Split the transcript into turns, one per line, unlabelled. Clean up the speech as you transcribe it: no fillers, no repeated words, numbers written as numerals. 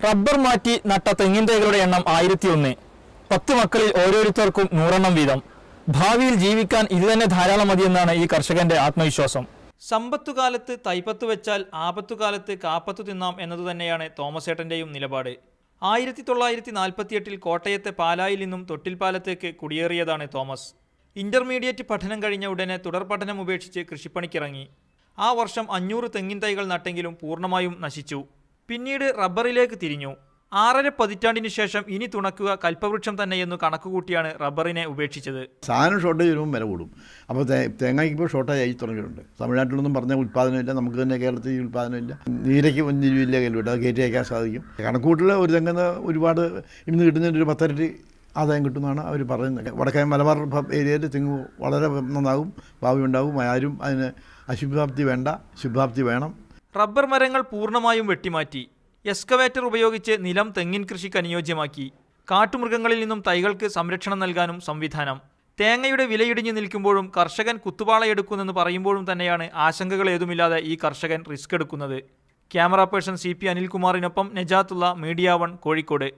Rubber മാറ്റി നട്ട തെങ്ങിൻ തൈകളുടെ എണ്ണം 1001. 10 മക്കളിൽ ഓരോരുത്തർക്കും 100 എണ്ണം വീതം. ഭാവിയിൽ ജീവിക്കാൻ ഇതുതന്നെ ധാരാളം മതിയെന്നാണ് ഈ കർഷകന്റെ ആത്മവിശ്വാസം. സമ്പത്തുകാലത്ത് തൈപ്പത്ത് വെച്ചാൽ ആപത്തുകാലത്ത് കാപ്പത്തു തിന്നാം എന്നതുതന്നെയാണ് തോമസേട്ടന്റെയും നിലപാട്. 1948 കോട്ടയത്തെ പാലായിൽ നിന്നും തൊട്ടിൽപ്പാലത്തേക്ക് കുടിയേറിയതാണ് തോമസ്. ഇന്റർമീഡിയറ്റ് പഠനം കഴിഞ്ഞ ഉടനെ തുടർ പഠനം ഉപേക്ഷിച്ച് കൃഷിപ്പണിക്കിറങ്ങി. ആ വർഷം 500 തെങ്ങിൻ തൈകൾ നട്ടെങ്കിലും പൂർണ്ണമായും നശിച്ചു. പിന്നീട് റബ്ബറിലേക്ക് തിരിഞ്ഞു. 6.5 പതിറ്റാണ്ടിനു ശേഷം ഇനി തുണക്കുക കൽപ്പവൃക്ഷം തന്നെയെന്നു കണക്കുകൂട്ടിയാണ് റബ്ബറിനെ ഉപേക്ഷിച്ചത്.
സാധനം ഷോർട്ടേജ് വരുമ്പോൾ വില കൂടും. അപ്പോൾ തേങ്ങയ്ക്ക് ഇപ്പോൾ ഷോർട്ടേജ് ആയി തുടങ്ങിയിട്ടുണ്ട്. തമിഴ്നാട്ടിലൊന്നും പറഞ്ഞ ഉൽപ്പാദനമില്ല, നമുക്ക് തന്നെ കേരളത്തിൽ ഉൽപ്പാദനമില്ല. നീരയ്ക്ക് 5 രൂപയില്ല കിലോട്ട്, അത് കയറ്റി അയക്കാൻ സാധിക്കും. കണക്കൂട്ടിൽ ഒരു തെങ്ങുന്ന ഒരുപാട് ഇന്ന് കിട്ടുന്നതിൻ്റെ ഒരു 10 ഇരട്ടി ആദായം കിട്ടുമെന്നാണ് അവർ പറയുന്നത്. വടക്കേ മലബാർ ഏരിയയിൽ തെങ്ങ് വളരെ നന്നാകും, ഭാവി ഉണ്ടാകും. ആരും അതിന് അശുഭാപ്തി വേണ്ട, ശുഭാപ്തി വേണം.
റബ്ബർ മരങ്ങൾ പൂർണ്ണമായും വെട്ടിമാറ്റി. എക്സ്കവേറ്റർ ഉപയോഗിച്ച് നിലം തെങ്ങിൻ കൃഷിക്ക് അനുയോജ്യമാക്കി. കാട്ടുമൃഗങ്ങളിൽ നിന്നും തൈകൾക്ക് സംരക്ഷണം നൽകാനും സംവിധാനം. തേങ്ങയുടെ വിലയിടിഞ്ഞു നിൽക്കുമ്പോഴും കർഷകൻ കുത്തുപാളയെടുക്കുന്നെന്ന് പറയുമ്പോഴും തന്നെയാണ് ആശങ്കകൾ ഏതുമില്ലാതെ ഈ കർഷകൻ റിസ്ക് എടുക്കുന്നത്. ക്യാമറ പേഴ്സൺ CP അനിൽകുമാറിനൊപ്പം നജാത്തുള്ള, മീഡിയ 1, കോഴിക്കോട്.